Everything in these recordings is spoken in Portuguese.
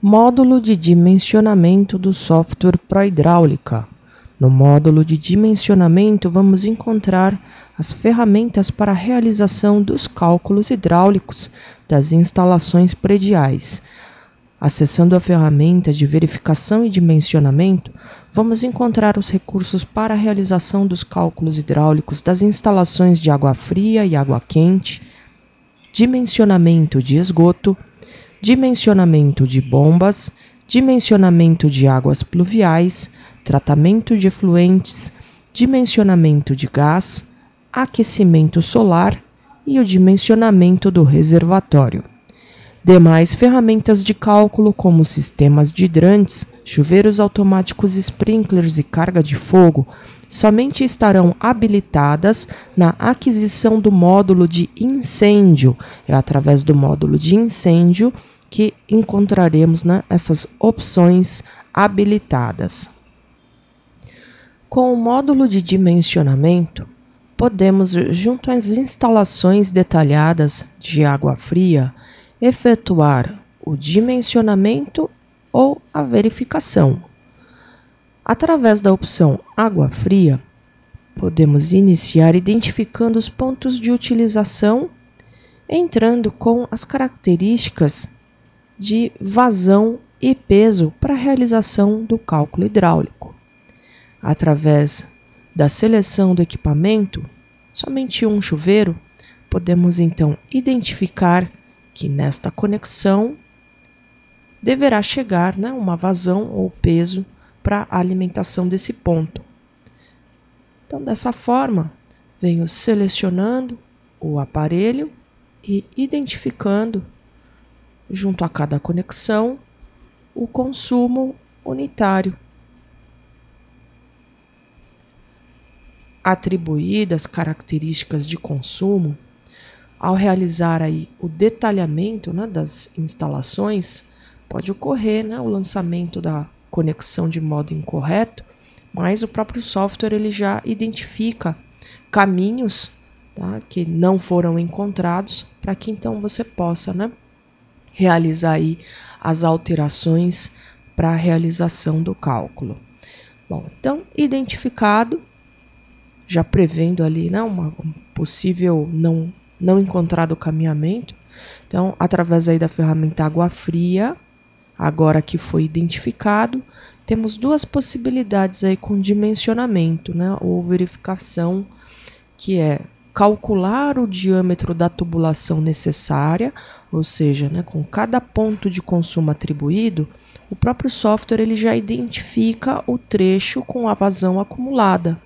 Módulo de dimensionamento do software Prohidráulica. No módulo de dimensionamento, vamos encontrar as ferramentas para a realização dos cálculos hidráulicos das instalações prediais. Acessando a ferramenta de verificação e dimensionamento, vamos encontrar os recursos para a realização dos cálculos hidráulicos das instalações de água fria e água quente, dimensionamento de esgoto, dimensionamento de bombas, dimensionamento de águas pluviais, tratamento de efluentes, dimensionamento de gás, aquecimento solar e o dimensionamento do reservatório. Demais ferramentas de cálculo, como sistemas de hidrantes, chuveiros automáticos sprinklers e carga de fogo, somente estarão habilitadas na aquisição do módulo de incêndio. É através do módulo de incêndio que encontraremos essas opções habilitadas. Com o módulo de dimensionamento, podemos, junto às instalações detalhadas de água fria, efetuar o dimensionamento ou a verificação. Através da opção Água Fria, podemos iniciar identificando os pontos de utilização, entrando com as características de vazão e peso para a realização do cálculo hidráulico. Através da seleção do equipamento, somente um chuveiro, podemos então identificar que nesta conexão deverá chegar uma vazão ou peso para a alimentação desse ponto. Então, dessa forma, venho selecionando o aparelho e identificando, junto a cada conexão, o consumo unitário. Atribuídas características de consumo, ao realizar aí o detalhamento das instalações, pode ocorrer o lançamento da conexão de modo incorreto, mas o próprio software ele já identifica caminhos que não foram encontrados para que então você possa realizar aí as alterações para a realização do cálculo. Bom, então, identificado, já prevendo ali uma possível não encontrado caminhamento, então, através aí da ferramenta Água Fria, agora que foi identificado, temos duas possibilidades aí com dimensionamento, ou verificação, que é calcular o diâmetro da tubulação necessária, ou seja, com cada ponto de consumo atribuído, o próprio software ele já identifica o trecho com a vazão acumulada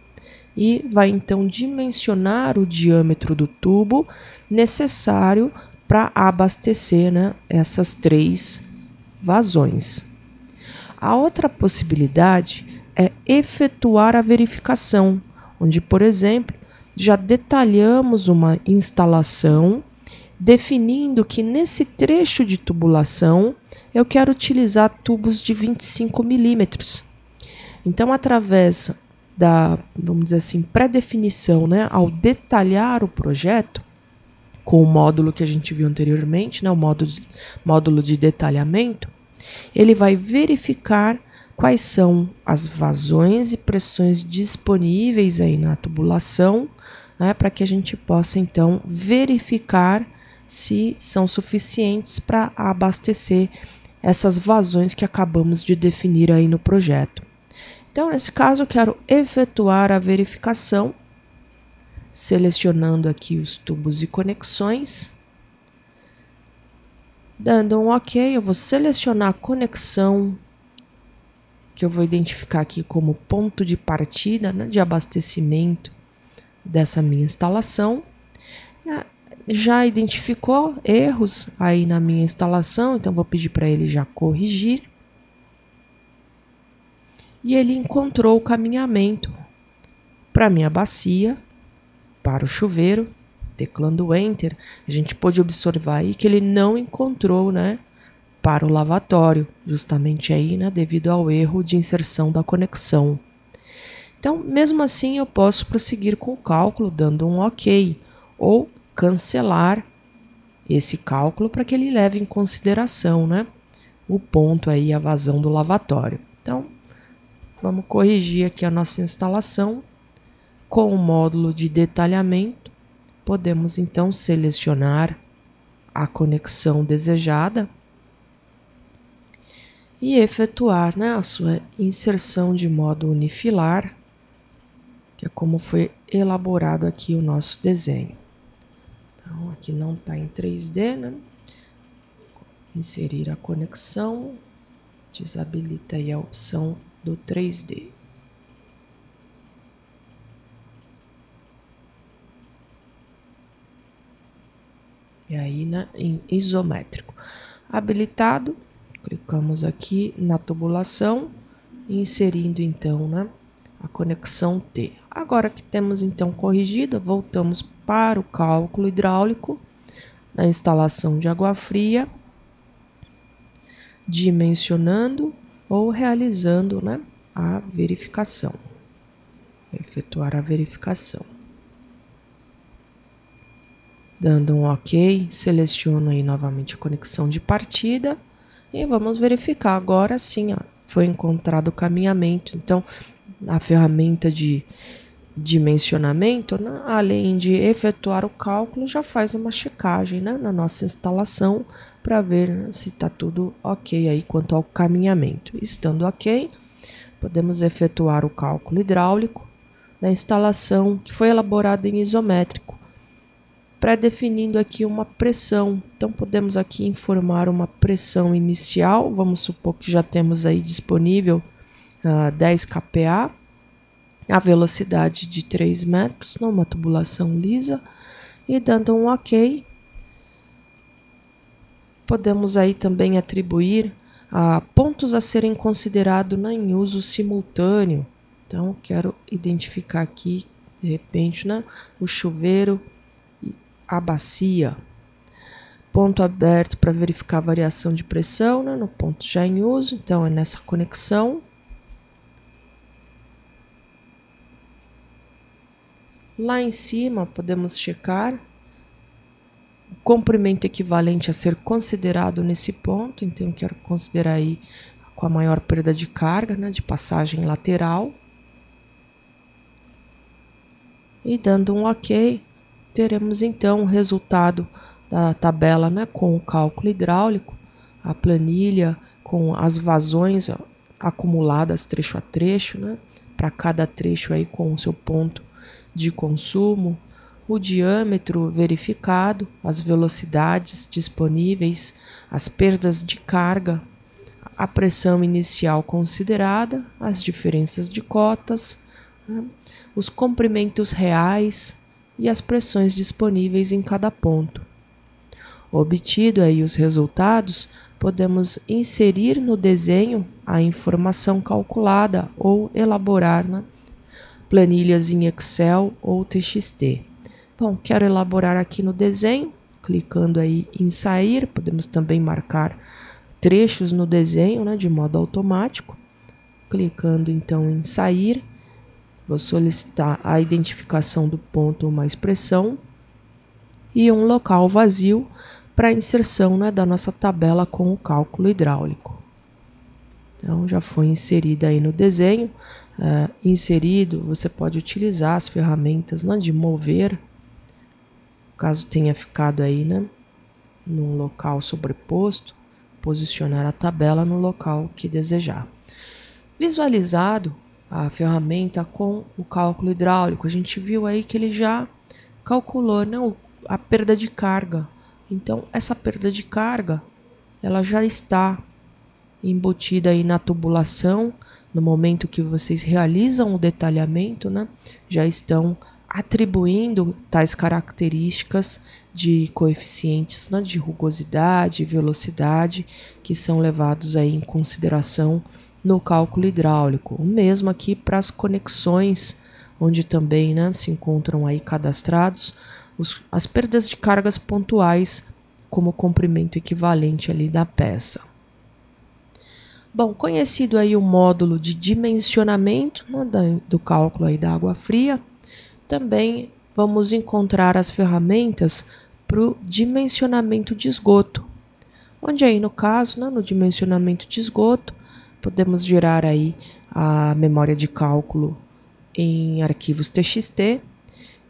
e vai então dimensionar o diâmetro do tubo necessário para abastecer essas três vazões. A outra possibilidade é efetuar a verificação, onde, por exemplo, já detalhamos uma instalação, definindo que nesse trecho de tubulação eu quero utilizar tubos de 25 milímetros. Então, através da, vamos dizer assim, pré-definição, ao detalhar o projeto, com o módulo que a gente viu anteriormente, o módulo de detalhamento, ele vai verificar quais são as vazões e pressões disponíveis aí na tubulação, para que a gente possa então verificar se são suficientes para abastecer essas vazões que acabamos de definir aí no projeto. Então, nesse caso, eu quero efetuar a verificação, selecionando aqui os tubos e conexões. Dando um OK, eu vou selecionar a conexão que eu vou identificar aqui como ponto de partida, de abastecimento dessa minha instalação. Já identificou erros aí na minha instalação, então vou pedir para ele já corrigir. E ele encontrou o caminhamento para a minha bacia, para o chuveiro. Teclando Enter, a gente pode observar aí que ele não encontrou, para o lavatório, justamente aí, devido ao erro de inserção da conexão. Então, mesmo assim, eu posso prosseguir com o cálculo, dando um OK, ou cancelar esse cálculo para que ele leve em consideração, o ponto aí, a vazão do lavatório. Então, vamos corrigir aqui a nossa instalação. Com o módulo de detalhamento, podemos então selecionar a conexão desejada e efetuar, né, a sua inserção de modo unifilar, que é como foi elaborado aqui o nosso desenho. Então, aqui não está em 3D, né? Inserir a conexão, desabilita aí a opção do 3D. E aí, né, em isométrico. Habilitado, clicamos aqui na tubulação, inserindo então, né, a conexão T. Agora que temos então corrigida, voltamos para o cálculo hidráulico, na instalação de água fria, dimensionando ou realizando, né, a verificação. Efetuar a verificação. Dando um OK, seleciono aí novamente a conexão de partida e vamos verificar. Agora sim, ó, foi encontrado o caminhamento. Então, a ferramenta de dimensionamento, né, além de efetuar o cálculo, já faz uma checagem, né, na nossa instalação para ver, né, se está tudo OK aí quanto ao caminhamento. Estando OK, podemos efetuar o cálculo hidráulico na instalação que foi elaborada em isométrico, pré-definindo aqui uma pressão. Então, podemos aqui informar uma pressão inicial. Vamos supor que já temos aí disponível 10 kPa, a velocidade de 3 metros, numa tubulação lisa, e dando um OK, podemos aí também atribuir pontos a serem considerados, né, em uso simultâneo. Então, quero identificar aqui, de repente, né, o chuveiro, a bacia. Ponto aberto para verificar a variação de pressão, né, no ponto já em uso. Então, é nessa conexão. Lá em cima, podemos checar o comprimento equivalente a ser considerado nesse ponto. Então, eu quero considerar aí com a maior perda de carga, né, de passagem lateral. E dando um OK, teremos então o resultado da tabela, né, com o cálculo hidráulico, a planilha com as vazões, ó, acumuladas trecho a trecho, né, para cada trecho aí com o seu ponto de consumo, o diâmetro verificado, as velocidades disponíveis, as perdas de carga, a pressão inicial considerada, as diferenças de cotas, né, os comprimentos reais e as pressões disponíveis em cada ponto. Obtido aí os resultados, podemos inserir no desenho a informação calculada ou elaborar, né, planilhas em Excel ou TXT. Bom, quero elaborar aqui no desenho, clicando aí em sair, podemos também marcar trechos no desenho, né, de modo automático. Clicando então em sair, vou solicitar a identificação do ponto ou uma expressão e um local vazio para a inserção, né, da nossa tabela com o cálculo hidráulico. Então, já foi inserida aí no desenho. Inserido, você pode utilizar as ferramentas, né, de mover, caso tenha ficado aí, né, num local sobreposto, posicionar a tabela no local que desejar. Visualizado a ferramenta com o cálculo hidráulico, a gente viu aí que ele já calculou, né, a perda de carga. Então, essa perda de carga, ela já está embutida aí na tubulação. No momento que vocês realizam o detalhamento, né, já estão atribuindo tais características de coeficientes, né, de rugosidade e velocidade, que são levados aí em consideração no cálculo hidráulico. O mesmo aqui para as conexões, onde também, né, se encontram aí cadastrados as perdas de cargas pontuais como comprimento equivalente ali da peça. Bom, conhecido aí o módulo de dimensionamento, né, do cálculo aí da água fria, também vamos encontrar as ferramentas para o dimensionamento de esgoto. onde aí no caso, né, no dimensionamento de esgoto, podemos gerar aí a memória de cálculo em arquivos TXT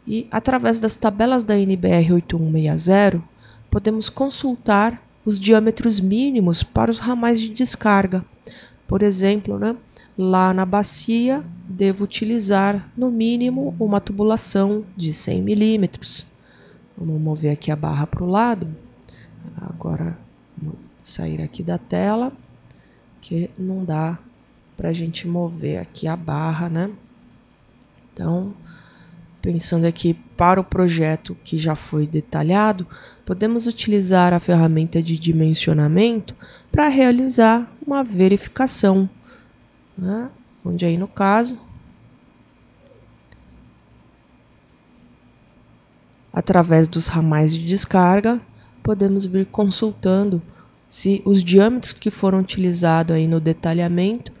e através das tabelas da NBR 8160 podemos consultar os diâmetros mínimos para os ramais de descarga. Por exemplo, né, lá na bacia devo utilizar no mínimo uma tubulação de 100 milímetros. Vamos mover aqui a barra para o lado. Agora, vou sair aqui da tela, que não dá para a gente mover aqui a barra, né? Então, pensando aqui para o projeto que já foi detalhado, podemos utilizar a ferramenta de dimensionamento para realizar uma verificação, né? Onde aí no caso, através dos ramais de descarga, podemos vir consultando se os diâmetros que foram utilizados aí no detalhamento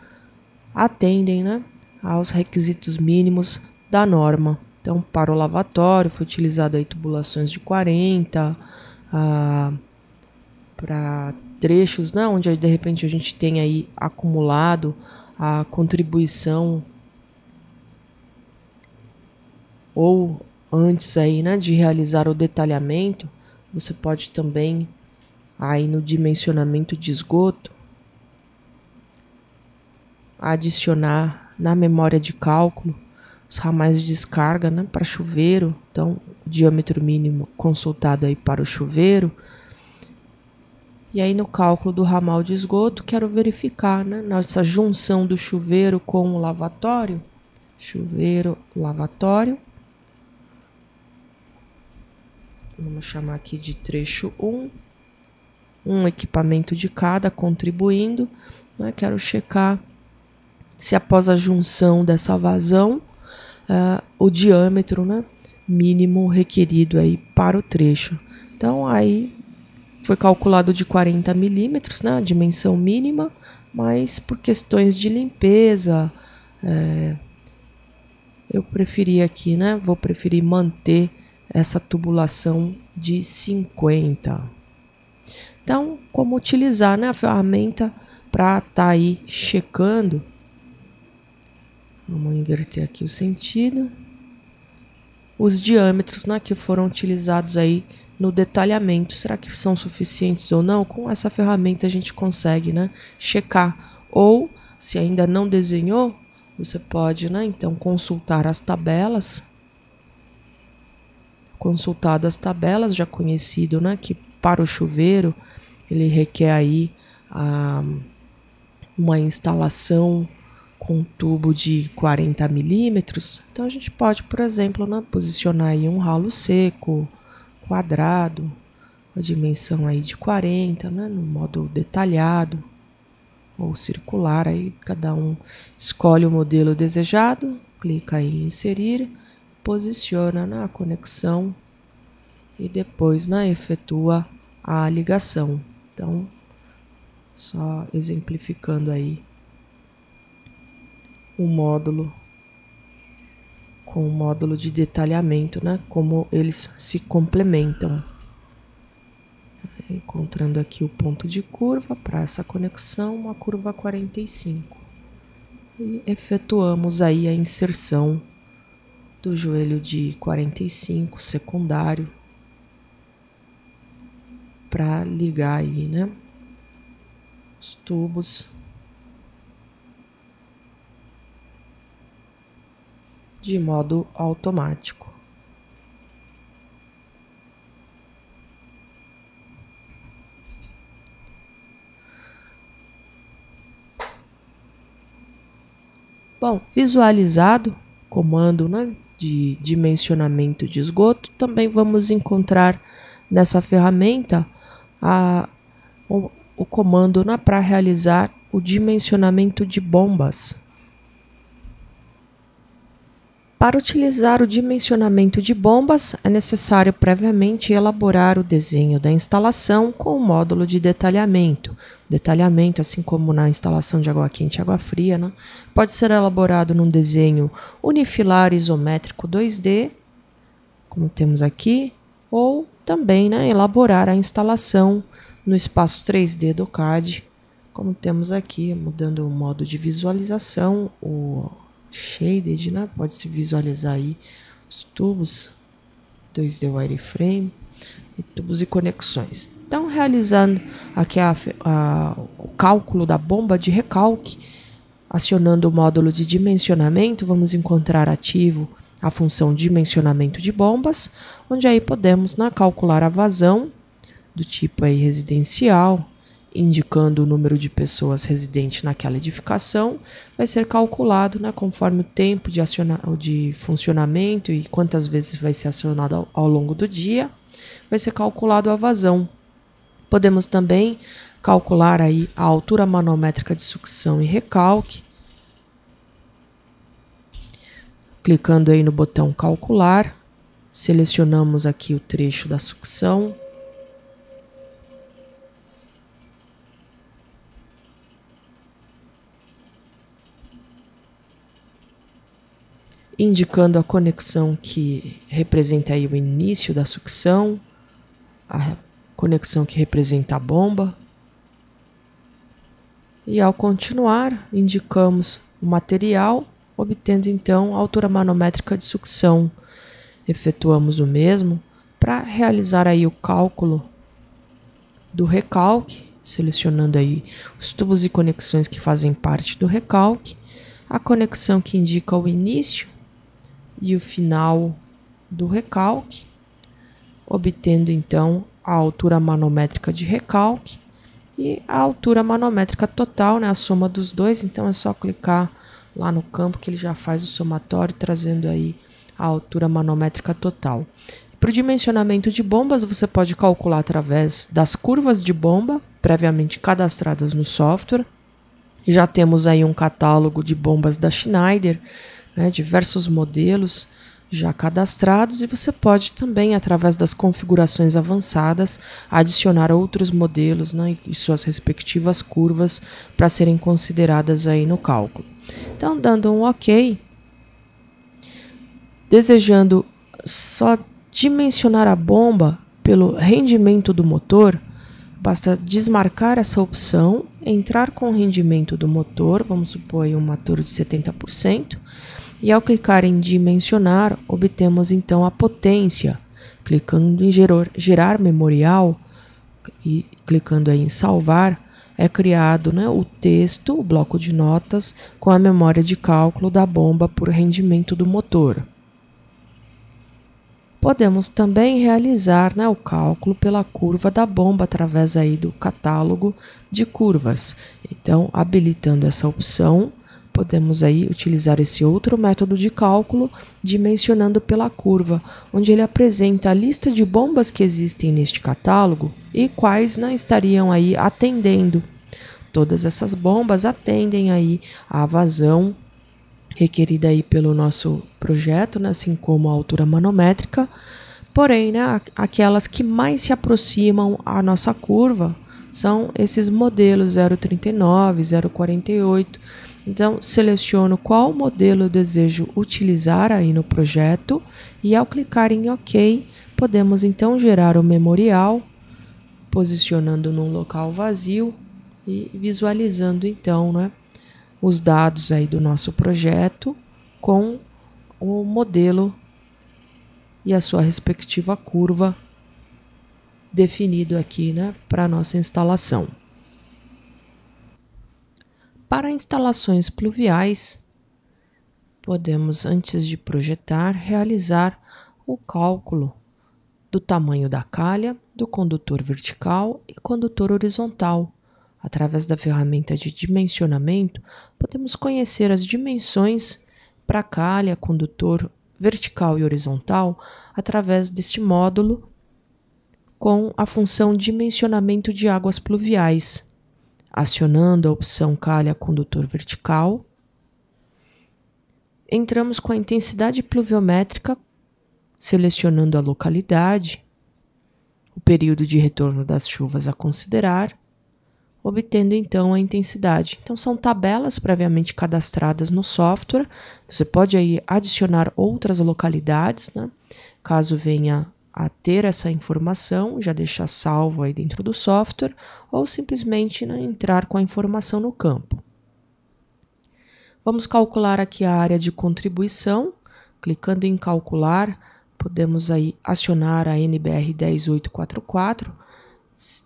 atendem, né, aos requisitos mínimos da norma. Então, para o lavatório, foi utilizado aí tubulações de 40, para trechos, né, onde de repente a gente tem aí acumulado a contribuição ou antes aí, né, de realizar o detalhamento, você pode também aí no dimensionamento de esgoto adicionar na memória de cálculo os ramais de descarga, né, para chuveiro. Então, o diâmetro mínimo consultado aí para o chuveiro. E aí no cálculo do ramal de esgoto, quero verificar, né, nossa junção do chuveiro com o lavatório. Chuveiro, lavatório. Vamos chamar aqui de trecho 1. Um equipamento de cada contribuindo. Né, quero checar se após a junção dessa vazão, o diâmetro, né, mínimo requerido aí para o trecho. Então, aí foi calculado de 40 milímetros, né, a dimensão mínima, mas por questões de limpeza, eu preferi aqui, né, vou preferir manter essa tubulação de 50. Então, como utilizar, né, a ferramenta para estar aí checando. Vamos inverter aqui o sentido. Os diâmetros, né, que foram utilizados aí no detalhamento, será que são suficientes ou não? Com essa ferramenta a gente consegue, né, checar. Ou, se ainda não desenhou, você pode, né, então consultar as tabelas. Consultado as tabelas, já conhecido, né, que para o chuveiro ele requer aí uma instalação com tubo de 40 milímetros. Então a gente pode, por exemplo, né, posicionar aí um ralo seco, quadrado, a dimensão aí de 40, né, no modo detalhado ou circular, aí cada um escolhe o modelo desejado, clica aí em inserir, posiciona na conexão e depois, né, efetua a ligação. Então, só exemplificando aí o módulo com o módulo de detalhamento, né, como eles se complementam. Encontrando aqui o ponto de curva para essa conexão, uma curva 45. E efetuamos aí a inserção do joelho de 45 secundário para ligar aí, né, os tubos de modo automático. Bom, visualizado comando, né, de dimensionamento de esgoto, também vamos encontrar nessa ferramenta o comando, né, para realizar o dimensionamento de bombas. Para utilizar o dimensionamento de bombas, é necessário previamente elaborar o desenho da instalação com o módulo de detalhamento. Detalhamento, assim como na instalação de água quente e água fria, né, pode ser elaborado num desenho unifilar isométrico 2D, como temos aqui, ou também, né, elaborar a instalação no espaço 3D do CAD, como temos aqui, mudando o modo de visualização, o Shaded, né? Pode-se visualizar aí os tubos 2D wireframe e tubos e conexões. Então, realizando aqui o cálculo da bomba de recalque, acionando o módulo de dimensionamento, vamos encontrar ativo a função dimensionamento de bombas, onde aí podemos calcular a vazão do tipo aí residencial, indicando o número de pessoas residentes naquela edificação, vai ser calculado conforme o tempo de funcionamento e quantas vezes vai ser acionado ao longo do dia, vai ser calculado a vazão. Podemos também calcular aí a altura manométrica de sucção e recalque, clicando aí no botão calcular, selecionamos aqui o trecho da sucção, indicando a conexão que representa aí o início da sucção, a conexão que representa a bomba. E ao continuar, indicamos o material, obtendo então a altura manométrica de sucção. Efetuamos o mesmo para realizar aí o cálculo do recalque, selecionando aí os tubos e conexões que fazem parte do recalque, a conexão que indica o início e o final do recalque, obtendo então a altura manométrica de recalque e a altura manométrica total, a soma dos dois. Então é só clicar lá no campo que ele já faz o somatório, trazendo aí a altura manométrica total. Para o dimensionamento de bombas, você pode calcular através das curvas de bomba, previamente cadastradas no software. Já temos aí um catálogo de bombas da Schneider, diversos modelos já cadastrados, e você pode também, através das configurações avançadas, adicionar outros modelos e suas respectivas curvas para serem consideradas aí no cálculo. Então, dando um OK, desejando só dimensionar a bomba pelo rendimento do motor, basta desmarcar essa opção, entrar com o rendimento do motor, vamos supor aí um motor de 70%, e ao clicar em dimensionar, obtemos então a potência. Clicando em gerar memorial e clicando aí em salvar, é criado o texto, o bloco de notas, com a memória de cálculo da bomba por rendimento do motor. Podemos também realizar o cálculo pela curva da bomba através aí do catálogo de curvas. Então, habilitando essa opção, podemos aí utilizar esse outro método de cálculo, dimensionando pela curva, onde ele apresenta a lista de bombas que existem neste catálogo e quais estariam aí atendendo. Todas essas bombas atendem aí à vazão requerida aí pelo nosso projeto, assim como a altura manométrica, porém, aquelas que mais se aproximam à nossa curva são esses modelos 039, 048. Então, seleciono qual modelo eu desejo utilizar aí no projeto e ao clicar em OK, podemos então gerar o memorial, posicionando num local vazio e visualizando então, os dados aí do nosso projeto com o modelo e a sua respectiva curva definido aqui, para a nossa instalação. Para instalações pluviais, podemos, antes de projetar, realizar o cálculo do tamanho da calha, do condutor vertical e condutor horizontal. Através da ferramenta de dimensionamento, podemos conhecer as dimensões para calha, condutor vertical e horizontal através deste módulo com a função dimensionamento de águas pluviais. Acionando a opção calha condutor vertical, entramos com a intensidade pluviométrica, selecionando a localidade, o período de retorno das chuvas a considerar, obtendo então a intensidade. Então são tabelas previamente cadastradas no software. Você pode aí adicionar outras localidades, caso venha a ter essa informação, já deixar salvo aí dentro do software, ou simplesmente, né, entrar com a informação no campo. Vamos calcular aqui a área de contribuição. Clicando em calcular, podemos aí acionar a NBR 10844,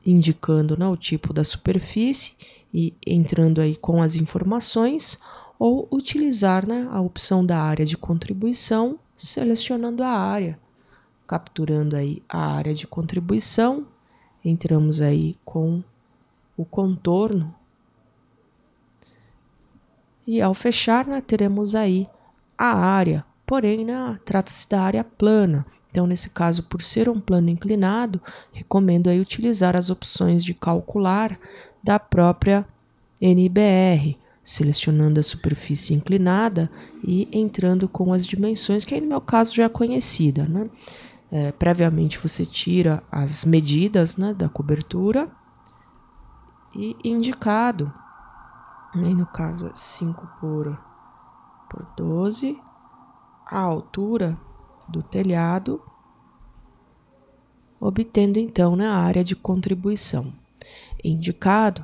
indicando, né, o tipo da superfície e entrando aí com as informações, ou utilizar, né, a opção da área de contribuição, selecionando a área, capturando aí a área de contribuição, entramos aí com o contorno e ao fechar, né, teremos aí a área, porém, né, trata-se da área plana. Então, nesse caso, por ser um plano inclinado, recomendo aí utilizar as opções de calcular da própria NBR, selecionando a superfície inclinada e entrando com as dimensões, que aí no meu caso já é conhecida, né? Previamente você tira as medidas, né, da cobertura e indicado, né, no caso é 5 por 12, a altura do telhado, obtendo então, né, a área de contribuição. Indicado,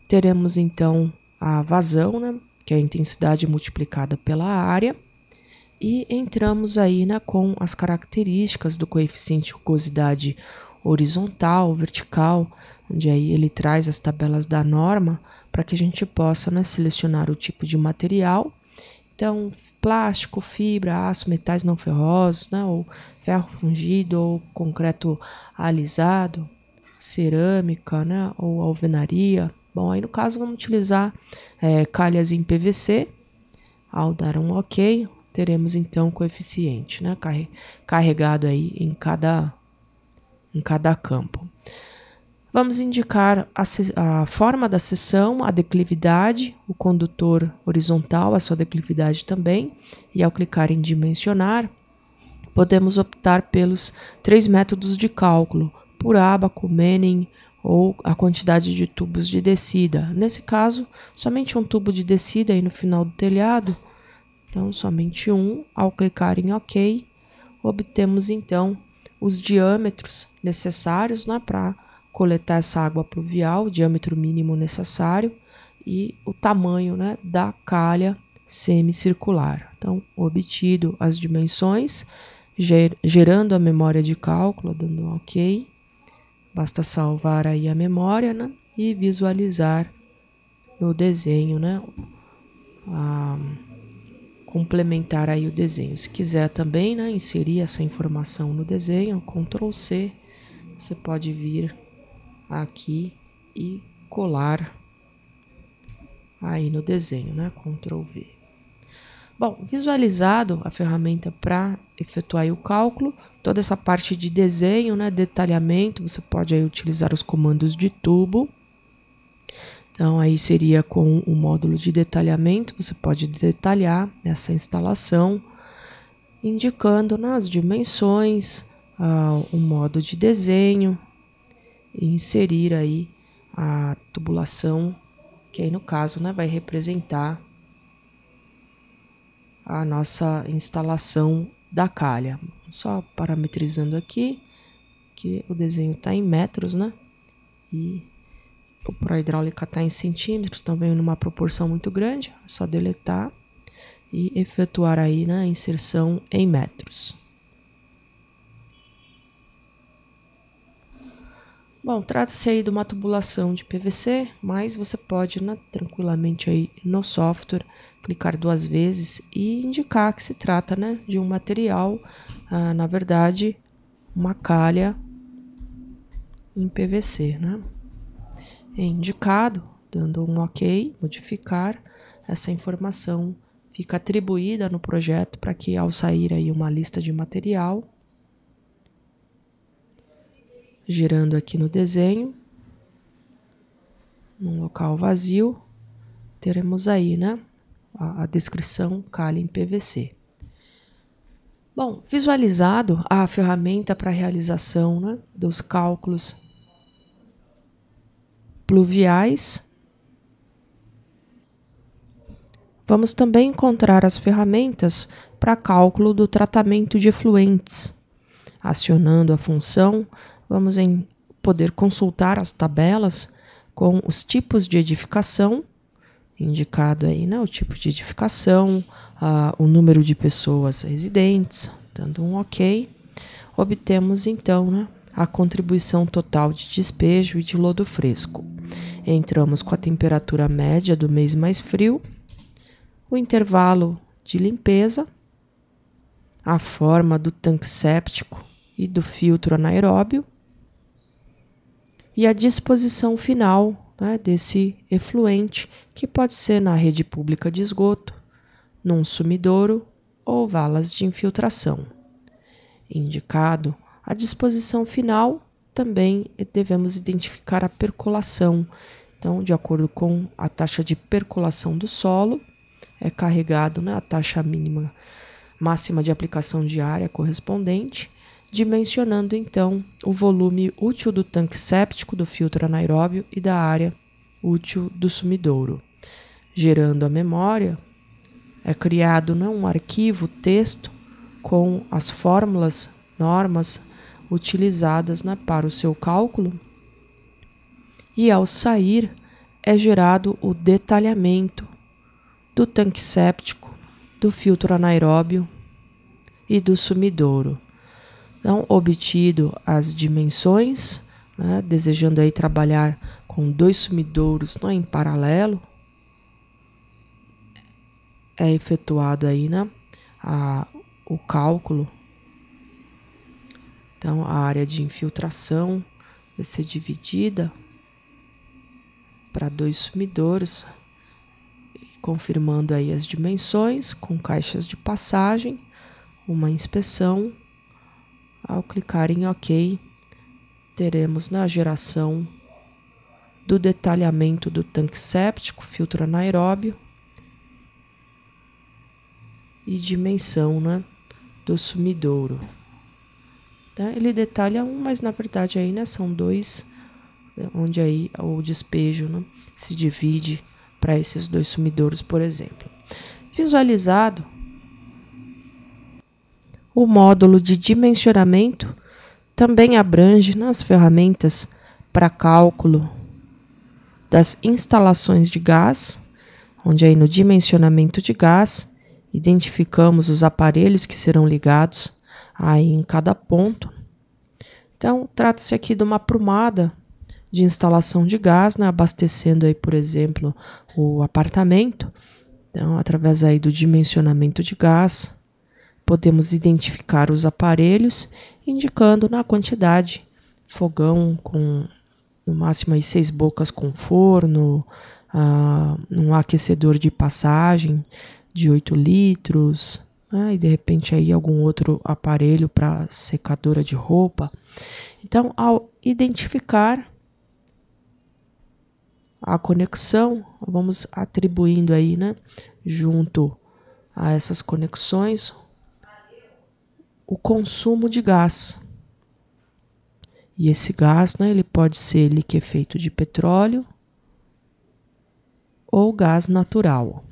teremos então a vazão, né, que é a intensidade multiplicada pela área, e entramos aí, né, com as características do coeficiente de rugosidade horizontal, vertical, onde aí ele traz as tabelas da norma para que a gente possa, né, selecionar o tipo de material. Então, plástico, fibra, aço, metais não ferrosos, né, ou ferro fundido, ou concreto alisado, cerâmica, né, ou alvenaria. Bom, aí no caso vamos utilizar calhas em PVC. Ao dar um OK, teremos então o coeficiente, né, carregado aí em cada campo. Vamos indicar a forma da seção, a declividade, o condutor horizontal, a sua declividade também, e ao clicar em dimensionar, podemos optar pelos 3 métodos de cálculo, por ábaco, Manning ou a quantidade de tubos de descida. Nesse caso, somente um tubo de descida aí no final do telhado, então somente um. Ao clicar em OK, obtemos então os diâmetros necessários, né, para coletar essa água pluvial, o diâmetro mínimo necessário e o tamanho, né, da calha semicircular. Então, obtido as dimensões, gerando a memória de cálculo, dando um OK. Basta salvar aí a memória, né, e visualizar no desenho, né, complementar aí o desenho. Se quiser também, né, inserir essa informação no desenho, Ctrl C, você pode vir aqui e colar aí no desenho, né, Ctrl V. Bom, visualizado a ferramenta para efetuar o cálculo, toda essa parte de desenho, né, detalhamento, você pode aí utilizar os comandos de tubo. Então, aí seria com o módulo de detalhamento, você pode detalhar essa instalação, indicando nas dimensões, o modo de desenho, e inserir aí a tubulação, que aí no caso, né, vai representar a nossa instalação da calha. Só parametrizando aqui, que o desenho está em metros, né, e o pró-hidráulica está em centímetros, então vem numa proporção muito grande, é só deletar e efetuar aí, né, a inserção em metros. Bom, trata-se aí de uma tubulação de PVC, mas você pode, né, tranquilamente aí no software clicar 2 vezes e indicar que se trata, né, de um material, na verdade, uma calha em PVC, né? É indicado, dando um OK, modificar, essa informação fica atribuída no projeto para que ao sair aí uma lista de material, girando aqui no desenho, num local vazio, teremos aí, né, a descrição calha em PVC. Bom, visualizado a ferramenta para realização, né, dos cálculos pluviais, vamos também encontrar as ferramentas para cálculo do tratamento de efluentes. Acionando a função, vamos poder consultar as tabelas com os tipos de edificação, indicado aí, né, o tipo de edificação, o número de pessoas residentes, dando um OK. Obtemos então, né, a contribuição total de despejo e de lodo fresco. Entramos com a temperatura média do mês mais frio, o intervalo de limpeza, a forma do tanque séptico e do filtro anaeróbio e a disposição final, né, desse efluente, que pode ser na rede pública de esgoto, num sumidouro ou valas de infiltração. Indicado a disposição final, também devemos identificar a percolação. Então, de acordo com a taxa de percolação do solo, é carregado, né, a taxa máxima de aplicação diária correspondente, dimensionando então o volume útil do tanque séptico, do filtro anaeróbio e da área útil do sumidouro. Gerando a memória, é criado, né, um arquivo texto com as fórmulas, normas utilizadas, né, para o seu cálculo, e ao sair é gerado o detalhamento do tanque séptico, do filtro anaeróbio e do sumidouro. Então, obtido as dimensões, né, desejando aí trabalhar com 2 sumidouros, né, em paralelo, é efetuado aí, né, o cálculo. Então, a área de infiltração vai ser dividida para 2 sumidouros, confirmando aí as dimensões com caixas de passagem, uma inspeção. Ao clicar em OK, teremos, né, a geração do detalhamento do tanque séptico, filtro anaeróbio e dimensão, né, do sumidouro. Tá? Ele detalha um, mas na verdade aí, né, são 2, onde aí o despejo, né, se divide para esses 2 sumidouros, por exemplo. Visualizado o módulo de dimensionamento, também abrange nas ferramentas para cálculo das instalações de gás, onde aí no dimensionamento de gás identificamos os aparelhos que serão ligados aí em cada ponto. Então, trata-se aqui de uma aprumada de instalação de gás, né, abastecendo aí, por exemplo, o apartamento. Então, através aí do dimensionamento de gás, podemos identificar os aparelhos, indicando na quantidade, fogão com no máximo aí 6 bocas com forno, um aquecedor de passagem de 8 litros, e de repente aí algum outro aparelho para secadora de roupa. Então, ao identificar a conexão, vamos atribuindo aí, né, junto a essas conexões, o consumo de gás. E esse gás, né, ele pode ser liquefeito de petróleo ou gás natural.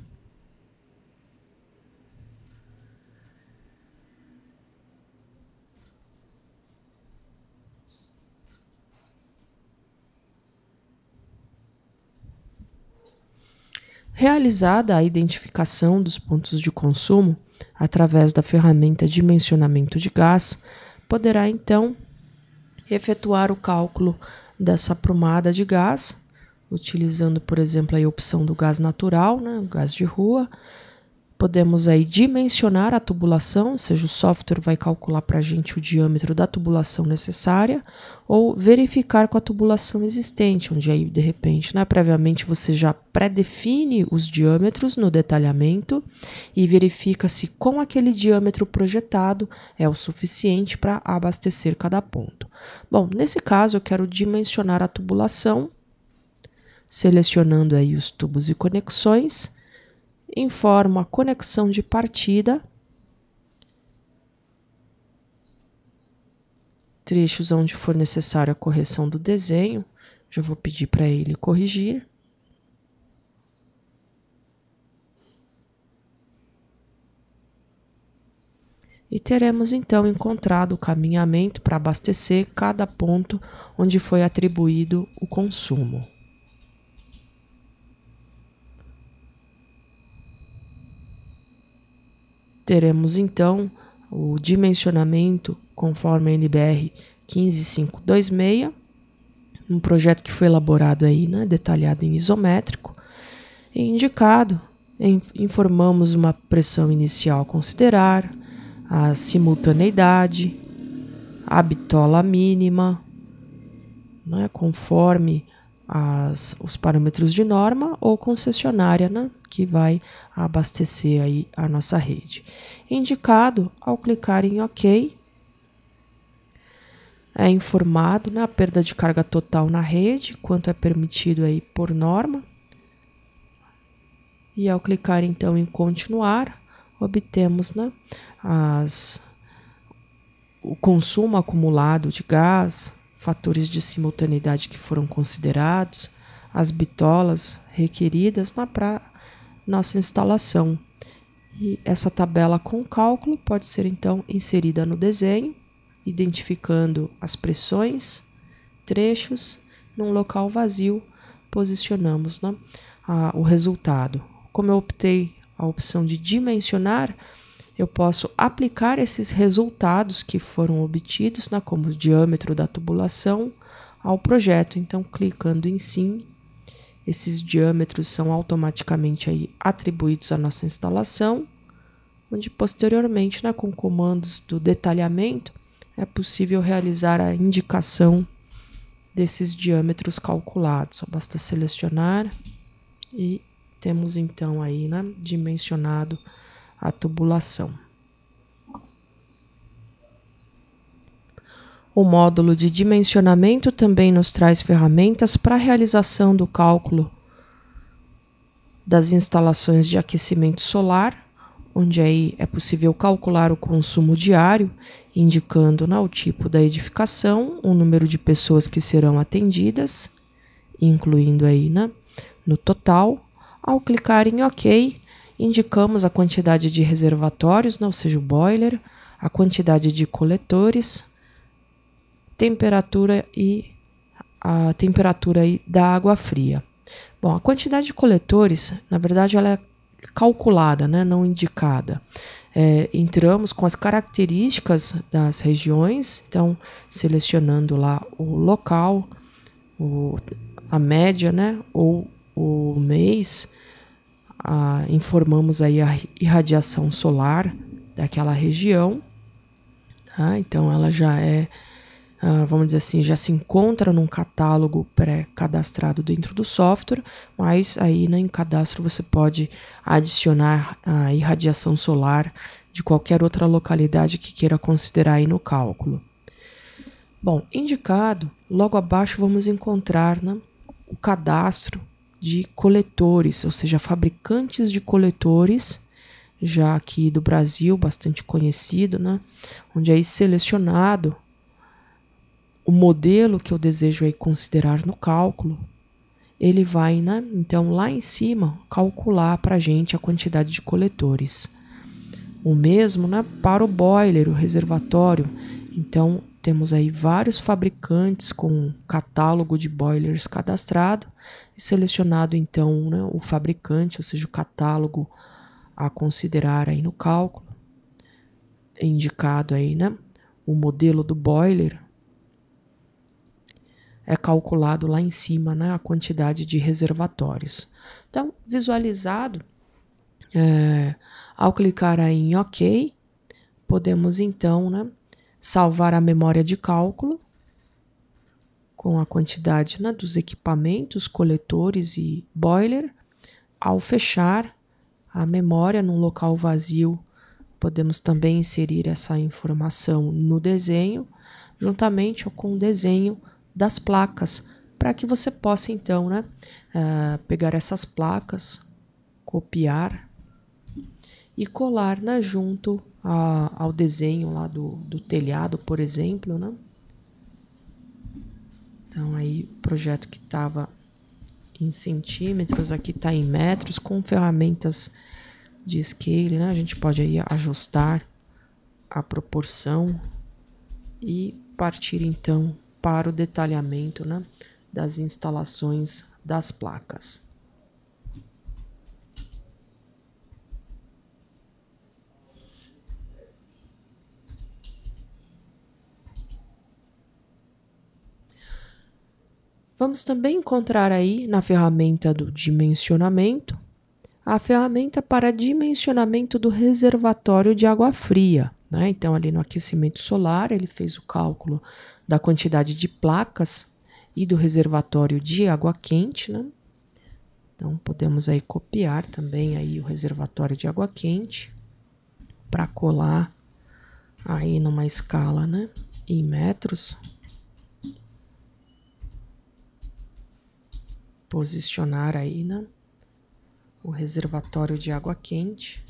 Realizada a identificação dos pontos de consumo através da ferramenta dimensionamento de gás, poderá então efetuar o cálculo dessa aprumada de gás, utilizando, por exemplo, a opção do gás natural, né, o gás de rua. Podemos aí dimensionar a tubulação, ou seja, o software vai calcular para a gente o diâmetro da tubulação necessária, ou verificar com a tubulação existente, onde aí, de repente, né, previamente você já pré-define os diâmetros no detalhamento e verifica se com aquele diâmetro projetado é o suficiente para abastecer cada ponto. Bom, nesse caso eu quero dimensionar a tubulação, selecionando aí os tubos e conexões, informo a conexão de partida, trechos onde for necessária a correção do desenho, já vou pedir para ele corrigir. e teremos então encontrado o caminhamento para abastecer cada ponto onde foi atribuído o consumo. Teremos então o dimensionamento conforme a NBR 15526, um projeto que foi elaborado aí, né, detalhado em isométrico e indicado. Informamos uma pressão inicial a considerar, a simultaneidade, a bitola mínima, né, conforme os parâmetros de norma ou concessionária, né, que vai abastecer aí a nossa rede. Indicado, ao clicar em OK, é informado, né, a perda de carga total na rede, quanto é permitido aí por norma. E ao clicar então em continuar, obtemos, né, o consumo acumulado de gás, fatores de simultaneidade que foram considerados, as bitolas requeridas para nossa instalação. E essa tabela com cálculo pode ser então inserida no desenho, identificando as pressões, trechos, num local vazio, posicionamos, né, o resultado. Como eu optei a opção de dimensionar, eu posso aplicar esses resultados que foram obtidos, né, como o diâmetro da tubulação, ao projeto. Então, clicando em sim, esses diâmetros são automaticamente aí atribuídos à nossa instalação, onde posteriormente, né, com comandos do detalhamento, é possível realizar a indicação desses diâmetros calculados. Basta selecionar e temos então aí, né, dimensionado a tubulação. O módulo de dimensionamento também nos traz ferramentas para a realização do cálculo das instalações de aquecimento solar, onde aí é possível calcular o consumo diário, indicando, né, o tipo da edificação, o número de pessoas que serão atendidas, incluindo aí, né, no total. Ao clicar em OK, indicamos a quantidade de reservatórios, né, ou seja, o boiler, a quantidade de coletores, temperatura e a temperatura aí da água fria. Bom, a quantidade de coletores, na verdade, ela é calculada, né, não indicada. Entramos com as características das regiões, então selecionando lá o local, a média, né, ou o mês, informamos aí a irradiação solar daquela região, tá? Então ela já é, vamos dizer assim, já se encontra num catálogo pré-cadastrado dentro do software, mas aí, né, em cadastro você pode adicionar a irradiação solar de qualquer outra localidade que queira considerar aí no cálculo. Bom, indicado, logo abaixo vamos encontrar, né, o cadastro de coletores, ou seja, fabricantes de coletores, já aqui do Brasil, bastante conhecido, né, onde é selecionado o modelo que eu desejo aí considerar no cálculo, ele vai, né, então lá em cima calcular para a gente a quantidade de coletores. O mesmo, né, para o boiler, o reservatório. Então temos aí vários fabricantes com catálogo de boilers cadastrado e selecionado então, né, o fabricante, ou seja, o catálogo a considerar aí no cálculo. Indicado aí, né, o modelo do boiler, é calculado lá em cima, né, a quantidade de reservatórios. Então, visualizado, ao clicar aí em OK, podemos então, né, salvar a memória de cálculo com a quantidade, né, dos equipamentos, coletores e boiler. Ao fechar a memória num local vazio, podemos também inserir essa informação no desenho, juntamente com o desenho das placas, para que você possa então, né, pegar essas placas, copiar e colar, né, junto ao desenho lá do telhado, por exemplo, né? Então aí o projeto que estava em centímetros, aqui está em metros, com ferramentas de scale, né? A gente pode aí ajustar a proporção e partir então para o detalhamento, né, das instalações das placas. Vamos também encontrar aí na ferramenta do dimensionamento, a ferramenta para dimensionamento do reservatório de água fria, né? Então, ali no aquecimento solar, ele fez o cálculo da quantidade de placas e do reservatório de água quente, né? Então, podemos aí copiar também aí o reservatório de água quente para colar aí numa escala, né, em metros. Posicionar aí, né, o reservatório de água quente.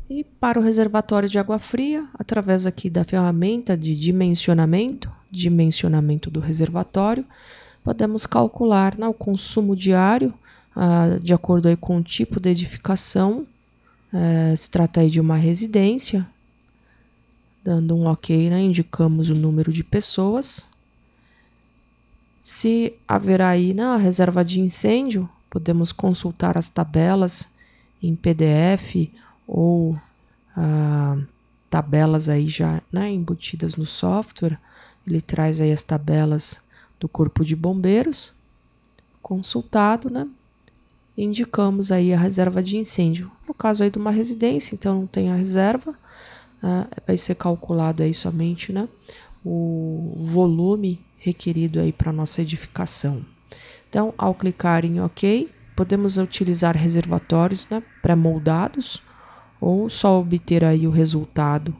E para o reservatório de água fria, através aqui da ferramenta de dimensionamento do reservatório, podemos calcular, né, o consumo diário, de acordo aí com o tipo de edificação. Se trata aí de uma residência. Dando um OK, né, indicamos o número de pessoas. Se haverá aí, né, a reserva de incêndio, podemos consultar as tabelas em PDF ou tabelas aí já, né, embutidas no software. Ele traz aí as tabelas do Corpo de Bombeiros. Consultado, né, indicamos aí a reserva de incêndio. No caso aí de uma residência, então não tem a reserva. Vai ser calculado aí somente, né, o volume requerido aí para nossa edificação. Então, ao clicar em OK, podemos utilizar reservatórios, né, pré-moldados ou só obter aí o resultado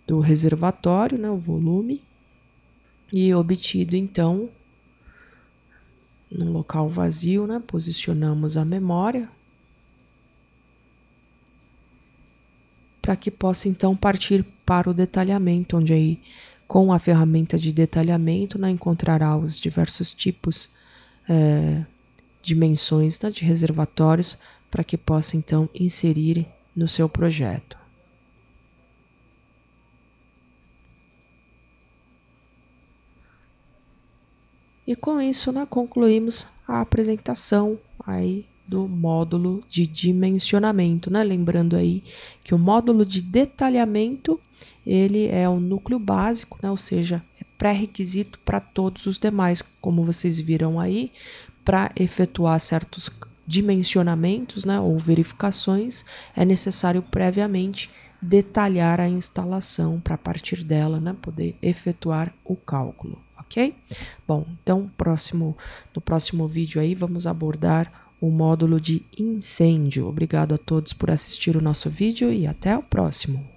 do reservatório, né, o volume, e obtido então num local vazio, né, posicionamos a memória para que possa então partir para o detalhamento, onde aí com a ferramenta de detalhamento, né, encontrará os diversos tipos, dimensões, né, de reservatórios, para que possa então inserir no seu projeto. E com isso, né, concluímos a apresentação aí do módulo de dimensionamento, né? Lembrando aí que o módulo de detalhamento, ele é o núcleo básico, né? Ou seja, é pré-requisito para todos os demais, como vocês viram aí, para efetuar certos dimensionamentos, né, ou verificações, é necessário previamente detalhar a instalação para a partir dela, né, poder efetuar o cálculo, ok? Bom, então no próximo vídeo aí vamos abordar o módulo de incêndio. Obrigado a todos por assistir o nosso vídeo e até o próximo.